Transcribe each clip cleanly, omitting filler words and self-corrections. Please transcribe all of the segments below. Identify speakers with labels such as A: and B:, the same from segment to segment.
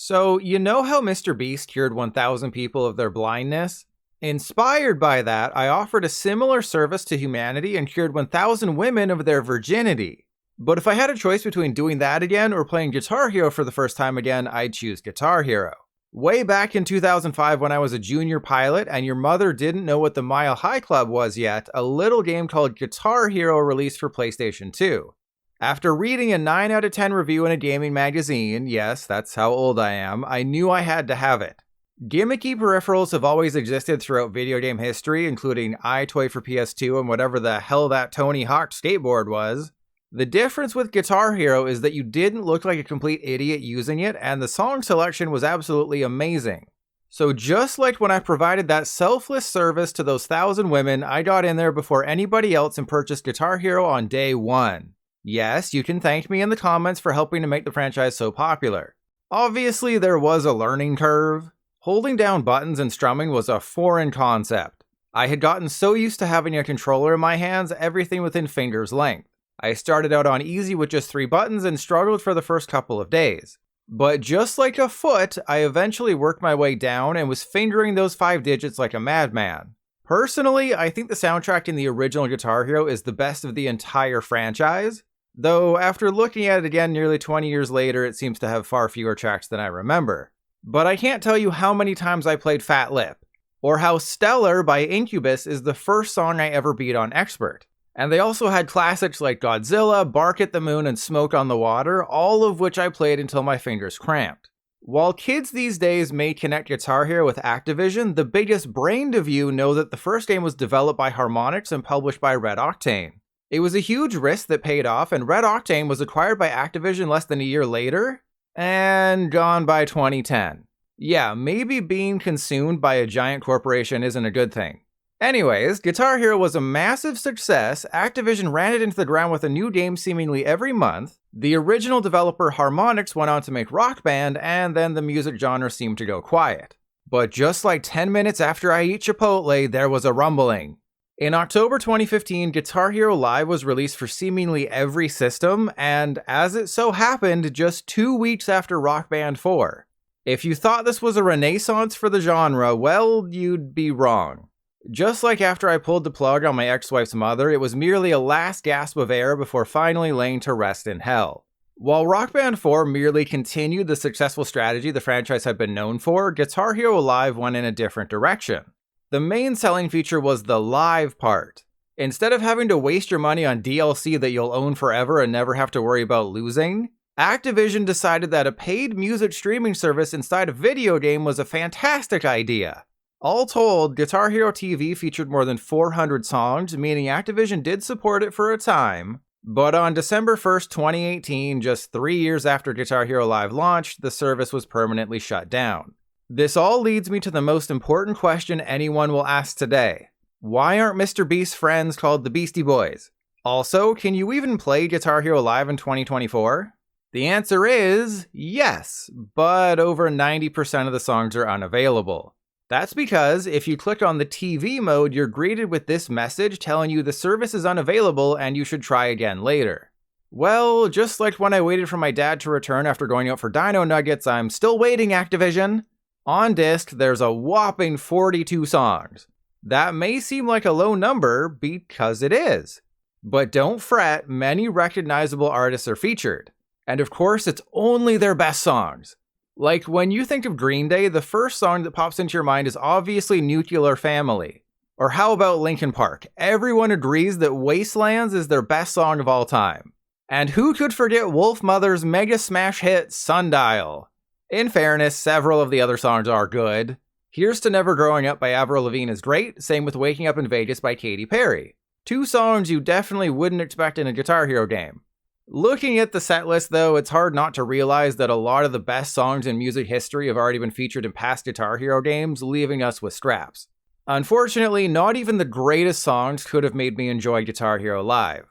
A: So, you know how Mr. Beast cured 1,000 people of their blindness? Inspired by that, I offered a similar service to humanity and cured 1,000 women of their virginity. But if I had a choice between doing that again or playing Guitar Hero for the first time again, I'd choose Guitar Hero. Way back in 2005 when I was a junior pilot and your mother didn't know what the Mile High Club was yet, a little game called Guitar Hero released for PlayStation 2. After reading a 9 out of 10 review in a gaming magazine, yes, that's how old I am, I knew I had to have it. Gimmicky peripherals have always existed throughout video game history, including iToy for PS2 and whatever the hell that Tony Hawk skateboard was. The difference with Guitar Hero is that you didn't look like a complete idiot using it, and the song selection was absolutely amazing. So just like when I provided that selfless service to those 1,000 women, I got in there before anybody else and purchased Guitar Hero on day one. Yes, you can thank me in the comments for helping to make the franchise so popular. Obviously, there was a learning curve. Holding down buttons and strumming was a foreign concept. I had gotten so used to having a controller in my hands, everything within finger's length. I started out on easy with just 3 buttons and struggled for the first couple of days. But just like a foot, I eventually worked my way down and was fingering those 5 digits like a madman. Personally, I think the soundtrack in the original Guitar Hero is the best of the entire franchise. Though, after looking at it again nearly 20 years later, it seems to have far fewer tracks than I remember. But I can't tell you how many times I played Fat Lip, or how Stellar by Incubus is the first song I ever beat on Expert. And they also had classics like Godzilla, Bark at the Moon, and Smoke on the Water, all of which I played until my fingers cramped. While kids these days may connect Guitar Hero with Activision, the biggest brained of you know that the first game was developed by Harmonix and published by Red Octane. It was a huge risk that paid off, and Red Octane was acquired by Activision less than a year later, and gone by 2010. Yeah, maybe being consumed by a giant corporation isn't a good thing. Anyways, Guitar Hero was a massive success. Activision ran it into the ground with a new game seemingly every month. The original developer Harmonix went on to make Rock Band, and then the music genre seemed to go quiet. But just like 10 minutes after I eat Chipotle, there was a rumbling. In October 2015, Guitar Hero Live was released for seemingly every system, and as it so happened, just 2 weeks after Rock Band 4. If you thought this was a renaissance for the genre, well, you'd be wrong. Just like after I pulled the plug on my ex-wife's mother, it was merely a last gasp of air before finally laying to rest in hell. While Rock Band 4 merely continued the successful strategy the franchise had been known for, Guitar Hero Live went in a different direction. The main selling feature was the live part. Instead of having to waste your money on DLC that you'll own forever and never have to worry about losing, Activision decided that a paid music streaming service inside a video game was a fantastic idea. All told, Guitar Hero TV featured more than 400 songs, meaning Activision did support it for a time. But on December 1st, 2018, just 3 years after Guitar Hero Live launched, the service was permanently shut down. This all leads me to the most important question anyone will ask today. Why aren't Mr. Beast's friends called the Beastie Boys? Also, can you even play Guitar Hero Live in 2024? The answer is yes, but over 90% of the songs are unavailable. That's because if you click on the TV mode, you're greeted with this message telling you the service is unavailable and you should try again later. Well, just like when I waited for my dad to return after going out for Dino Nuggets, I'm still waiting, Activision. On disc, there's a whopping 42 songs. That may seem like a low number because it is. But don't fret, many recognizable artists are featured. And of course, it's only their best songs. Like when you think of Green Day, the first song that pops into your mind is obviously Nuclear Family. Or how about Linkin Park? Everyone agrees that Wastelands is their best song of all time. And who could forget Wolfmother's mega smash hit, Sundial? In fairness, several of the other songs are good. Here's to Never Growing Up by Avril Lavigne is great, same with Waking Up in Vegas by Katy Perry. 2 songs you definitely wouldn't expect in a Guitar Hero game. Looking at the setlist though, it's hard not to realize that a lot of the best songs in music history have already been featured in past Guitar Hero games, leaving us with scraps. Unfortunately, not even the greatest songs could have made me enjoy Guitar Hero Live.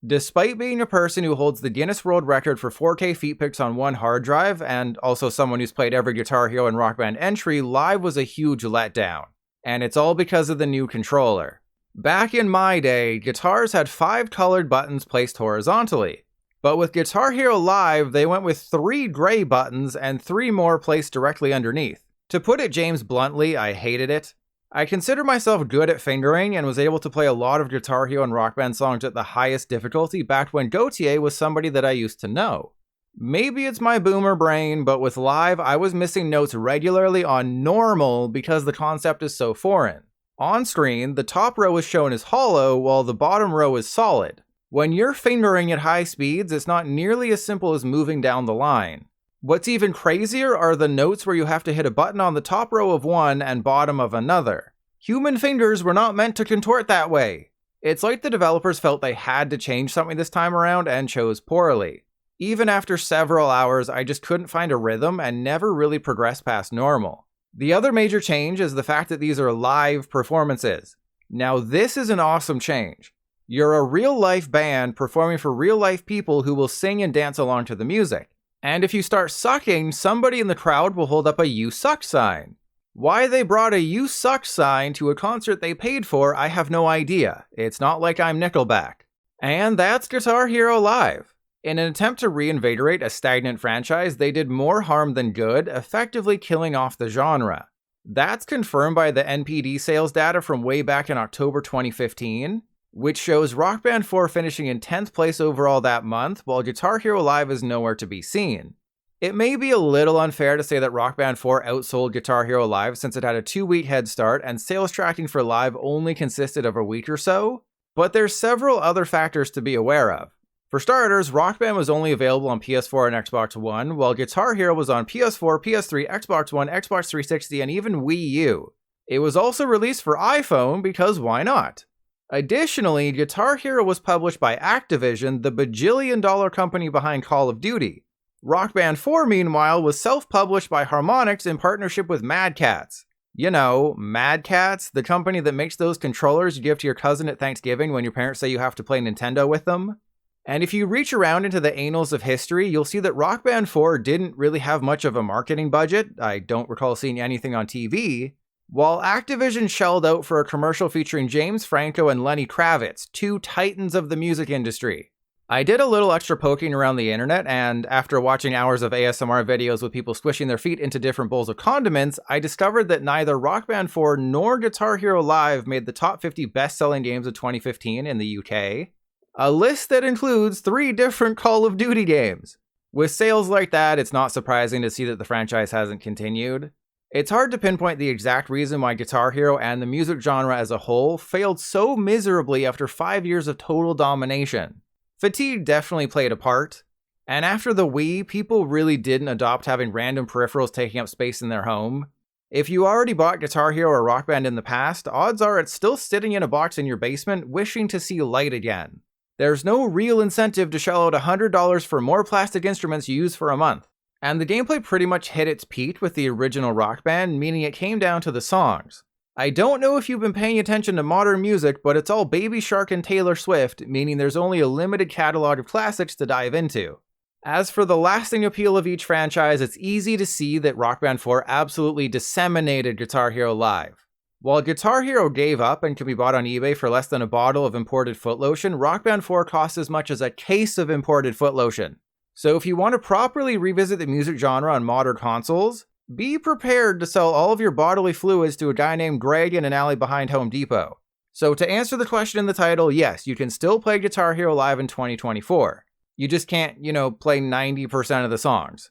A: Despite being a person who holds the Guinness World Record for 4K feet pics on one hard drive, and also someone who's played every Guitar Hero and Rock Band entry, Live was a huge letdown. And it's all because of the new controller. Back in my day, guitars had 5 colored buttons placed horizontally. But with Guitar Hero Live, they went with 3 gray buttons and 3 more placed directly underneath. To put it James bluntly, I hated it. I consider myself good at fingering and was able to play a lot of Guitar Hero and Rock Band songs at the highest difficulty back when Gautier was somebody that I used to know. Maybe it's my boomer brain, but with Live, I was missing notes regularly on normal because the concept is so foreign. On screen, the top row is shown as hollow while the bottom row is solid. When you're fingering at high speeds, it's not nearly as simple as moving down the line. What's even crazier are the notes where you have to hit a button on the top row of one and bottom of another. Human fingers were not meant to contort that way. It's like the developers felt they had to change something this time around and chose poorly. Even after several hours, I just couldn't find a rhythm and never really progressed past normal. The other major change is the fact that these are live performances. Now this is an awesome change. You're a real-life band performing for real-life people who will sing and dance along to the music. And if you start sucking, somebody in the crowd will hold up a "You Suck" sign. Why they brought a "You Suck" sign to a concert they paid for, I have no idea. It's not like I'm Nickelback. And that's Guitar Hero Live. In an attempt to reinvigorate a stagnant franchise, they did more harm than good, effectively killing off the genre. That's confirmed by the NPD sales data from way back in October 2015, which shows Rock Band 4 finishing in 10th place overall that month, while Guitar Hero Live is nowhere to be seen. It may be a little unfair to say that Rock Band 4 outsold Guitar Hero Live since it had a 2-week head start and sales tracking for Live only consisted of a week or so, but there's several other factors to be aware of. For starters, Rock Band was only available on PS4 and Xbox One, while Guitar Hero was on PS4, PS3, Xbox One, Xbox 360, and even Wii U. It was also released for iPhone because why not? Additionally, Guitar Hero was published by Activision, the bajillion-dollar company behind Call of Duty. Rock Band 4, meanwhile, was self-published by Harmonix in partnership with Mad Catz. You know, Mad Catz, the company that makes those controllers you give to your cousin at Thanksgiving when your parents say you have to play Nintendo with them. And if you reach around into the annals of history, you'll see that Rock Band 4 didn't really have much of a marketing budget. I don't recall seeing anything on TV. While Activision shelled out for a commercial featuring James Franco and Lenny Kravitz, 2 titans of the music industry. I did a little extra poking around the internet, and after watching hours of ASMR videos with people squishing their feet into different bowls of condiments, I discovered that neither Rock Band 4 nor Guitar Hero Live made the top 50 best-selling games of 2015 in the UK. A list that includes 3 different Call of Duty games. With sales like that, it's not surprising to see that the franchise hasn't continued. It's hard to pinpoint the exact reason why Guitar Hero and the music genre as a whole failed so miserably after 5 years of total domination. Fatigue definitely played a part, and after the Wii, people really didn't adopt having random peripherals taking up space in their home. If you already bought Guitar Hero or Rock Band in the past, odds are it's still sitting in a box in your basement wishing to see light again. There's no real incentive to shell out $100 for more plastic instruments you use for a month. And the gameplay pretty much hit its peak with the original Rock Band, meaning it came down to the songs. I don't know if you've been paying attention to modern music, but it's all Baby Shark and Taylor Swift, meaning there's only a limited catalog of classics to dive into. As for the lasting appeal of each franchise, it's easy to see that Rock Band 4 absolutely disseminated Guitar Hero Live. While Guitar Hero gave up and can be bought on eBay for less than a bottle of imported foot lotion, Rock Band 4 costs as much as a case of imported foot lotion. So if you want to properly revisit the music genre on modern consoles, be prepared to sell all of your bodily fluids to a guy named Greg in an alley behind Home Depot. So to answer the question in the title, yes, you can still play Guitar Hero Live in 2024. You just can't, play 90% of the songs.